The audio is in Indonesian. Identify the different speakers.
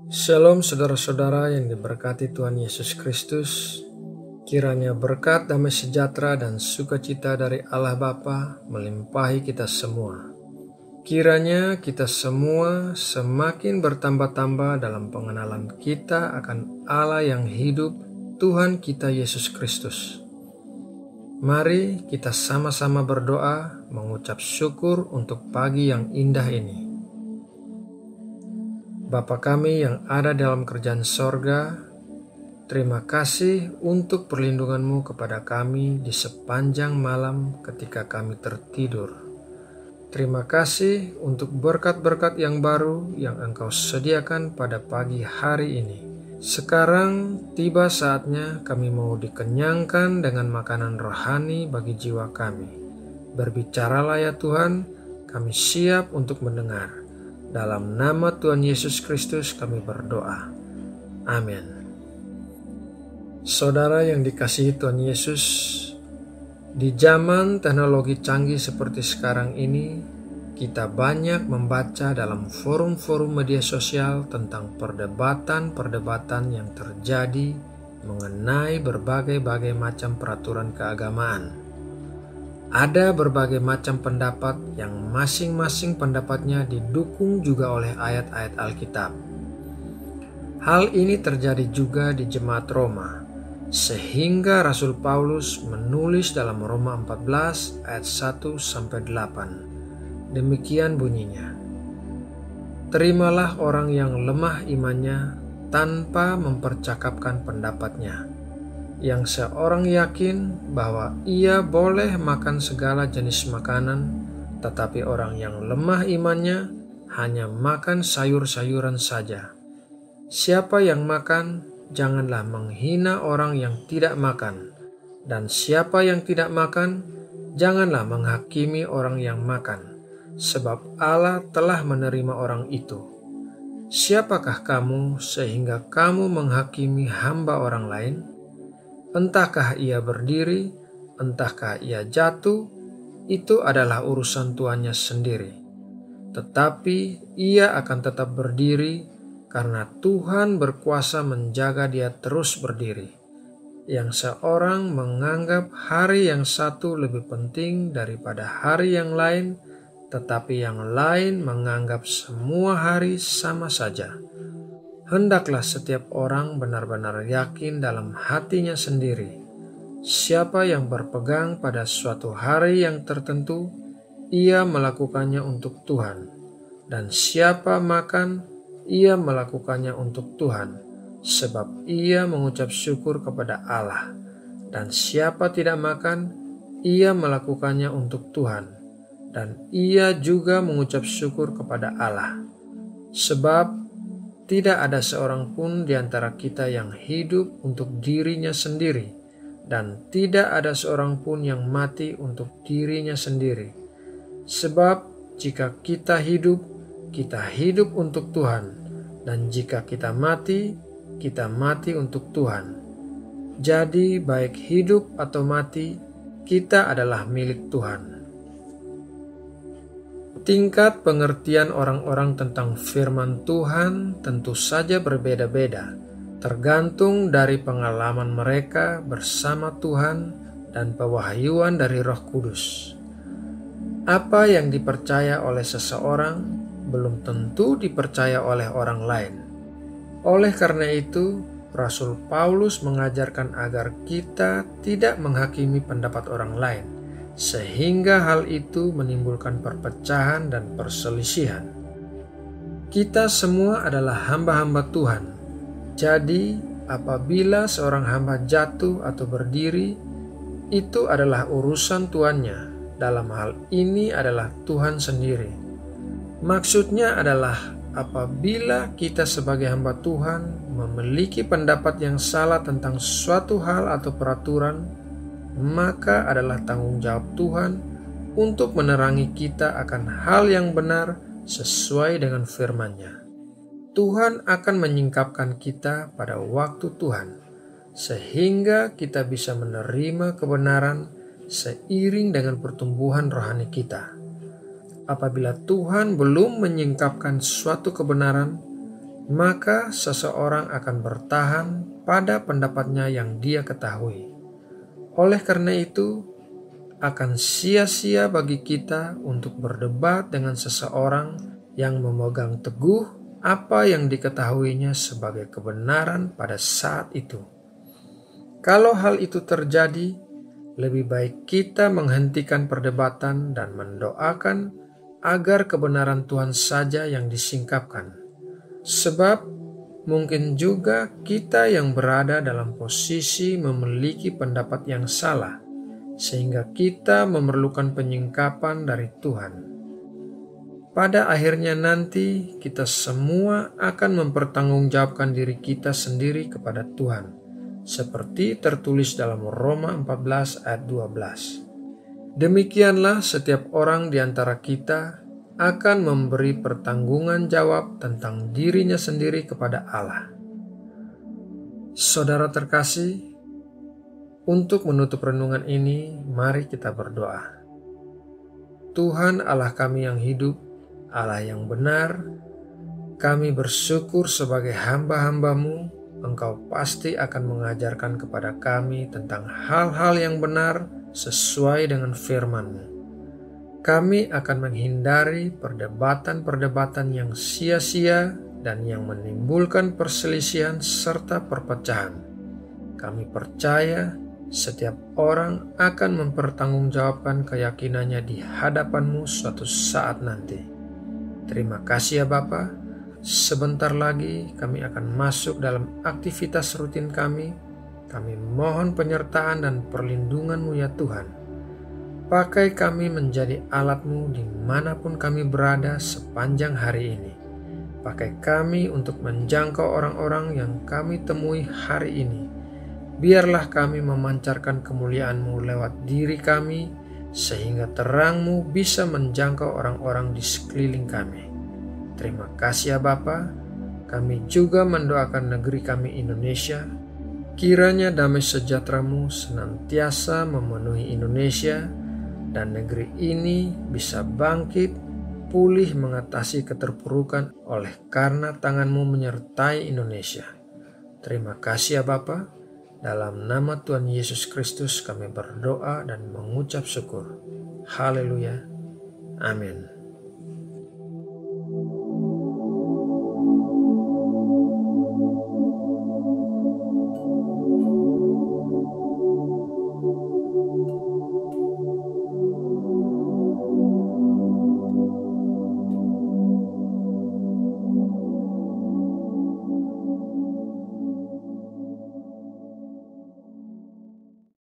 Speaker 1: Shalom saudara-saudara yang diberkati Tuhan Yesus Kristus. Kiranya berkat, damai sejahtera, dan sukacita dari Allah Bapa melimpahi kita semua. Kiranya kita semua semakin bertambah-tambah dalam pengenalan kita akan Allah yang hidup, Tuhan kita Yesus Kristus. Mari kita sama-sama berdoa mengucap syukur untuk pagi yang indah ini. Bapa kami yang ada dalam kerajaan sorga, terima kasih untuk perlindungan-Mu kepada kami di sepanjang malam ketika kami tertidur. Terima kasih untuk berkat-berkat yang baru yang Engkau sediakan pada pagi hari ini. Sekarang tiba saatnya kami mau dikenyangkan dengan makanan rohani bagi jiwa kami. Berbicaralah ya Tuhan, kami siap untuk mendengar. Dalam nama Tuhan Yesus Kristus kami berdoa. Amin. Saudara yang dikasihi Tuhan Yesus, di zaman teknologi canggih seperti sekarang ini, kita banyak membaca dalam forum-forum media sosial tentang perdebatan-perdebatan yang terjadi mengenai berbagai macam peraturan keagamaan. Ada berbagai macam pendapat yang masing-masing pendapatnya didukung juga oleh ayat-ayat Alkitab. Hal ini terjadi juga di jemaat Roma, sehingga Rasul Paulus menulis dalam Roma 14 ayat 1-8. Demikian bunyinya. Terimalah orang yang lemah imannya tanpa mempercakapkan pendapatnya, yang seorang yakin bahwa ia boleh makan segala jenis makanan, tetapi orang yang lemah imannya hanya makan sayur-sayuran saja. Siapa yang makan, janganlah menghina orang yang tidak makan, dan siapa yang tidak makan, janganlah menghakimi orang yang makan, sebab Allah telah menerima orang itu. Siapakah kamu sehingga kamu menghakimi hamba orang lain? Entahkah ia berdiri, entahkah ia jatuh, itu adalah urusan tuannya sendiri. Tetapi ia akan tetap berdiri karena Tuhan berkuasa menjaga dia terus berdiri. Yang seorang menganggap hari yang satu lebih penting daripada hari yang lain, tetapi yang lain menganggap semua hari sama saja. Hendaklah setiap orang benar-benar yakin dalam hatinya sendiri. Siapa yang berpegang pada suatu hari yang tertentu, ia melakukannya untuk Tuhan. Dan siapa makan, ia melakukannya untuk Tuhan, sebab ia mengucap syukur kepada Allah. Dan siapa tidak makan, ia melakukannya untuk Tuhan. Dan ia juga mengucap syukur kepada Allah. Sebab tidak ada seorang pun di antara kita yang hidup untuk dirinya sendiri, dan tidak ada seorang pun yang mati untuk dirinya sendiri. Sebab jika kita hidup untuk Tuhan, dan jika kita mati untuk Tuhan. Jadi baik hidup atau mati, kita adalah milik Tuhan. Tingkat pengertian orang-orang tentang firman Tuhan tentu saja berbeda-beda, tergantung dari pengalaman mereka bersama Tuhan dan pewahyuan dari Roh Kudus. Apa yang dipercaya oleh seseorang belum tentu dipercaya oleh orang lain. Oleh karena itu, Rasul Paulus mengajarkan agar kita tidak menghakimi pendapat orang lain, sehingga hal itu menimbulkan perpecahan dan perselisihan. Kita semua adalah hamba-hamba Tuhan. Jadi, apabila seorang hamba jatuh atau berdiri, itu adalah urusan tuannya. Dalam hal ini adalah Tuhan sendiri. Maksudnya adalah apabila kita sebagai hamba Tuhan memiliki pendapat yang salah tentang suatu hal atau peraturan, maka adalah tanggung jawab Tuhan untuk menerangi kita akan hal yang benar sesuai dengan firman-Nya. Tuhan akan menyingkapkan kita pada waktu Tuhan, sehingga kita bisa menerima kebenaran seiring dengan pertumbuhan rohani kita. Apabila Tuhan belum menyingkapkan suatu kebenaran, maka seseorang akan bertahan pada pendapatnya yang dia ketahui. Oleh karena itu, akan sia-sia bagi kita untuk berdebat dengan seseorang yang memegang teguh apa yang diketahuinya sebagai kebenaran pada saat itu. Kalau hal itu terjadi, lebih baik kita menghentikan perdebatan dan mendoakan agar kebenaran Tuhan saja yang disingkapkan. Sebab mungkin juga kita yang berada dalam posisi memiliki pendapat yang salah, sehingga kita memerlukan penyingkapan dari Tuhan. Pada akhirnya nanti kita semua akan mempertanggungjawabkan diri kita sendiri kepada Tuhan, seperti tertulis dalam Roma 14 ayat 12. Demikianlah setiap orang di antara kita akan memberi pertanggungan jawab tentang dirinya sendiri kepada Allah. Saudara terkasih, untuk menutup renungan ini, mari kita berdoa. Tuhan Allah kami yang hidup, Allah yang benar, kami bersyukur sebagai hamba-hamba-Mu, Engkau pasti akan mengajarkan kepada kami tentang hal-hal yang benar sesuai dengan firman-Mu. Kami akan menghindari perdebatan-perdebatan yang sia-sia dan yang menimbulkan perselisihan serta perpecahan. Kami percaya setiap orang akan mempertanggungjawabkan keyakinannya di hadapan-Mu suatu saat nanti. Terima kasih ya Bapa. Sebentar lagi kami akan masuk dalam aktivitas rutin kami. Kami mohon penyertaan dan perlindungan-Mu ya Tuhan. Pakai kami menjadi alat-Mu dimanapun kami berada sepanjang hari ini. Pakai kami untuk menjangkau orang-orang yang kami temui hari ini. Biarlah kami memancarkan kemuliaan-Mu lewat diri kami, sehingga terang-Mu bisa menjangkau orang-orang di sekeliling kami. Terima kasih ya Bapa. Kami juga mendoakan negeri kami Indonesia. Kiranya damai sejahtera-Mu senantiasa memenuhi Indonesia, dan negeri ini bisa bangkit, pulih mengatasi keterpurukan oleh karena tangan-Mu menyertai Indonesia. Terima kasih ya Bapa. Dalam nama Tuhan Yesus Kristus kami berdoa dan mengucap syukur. Haleluya. Amin.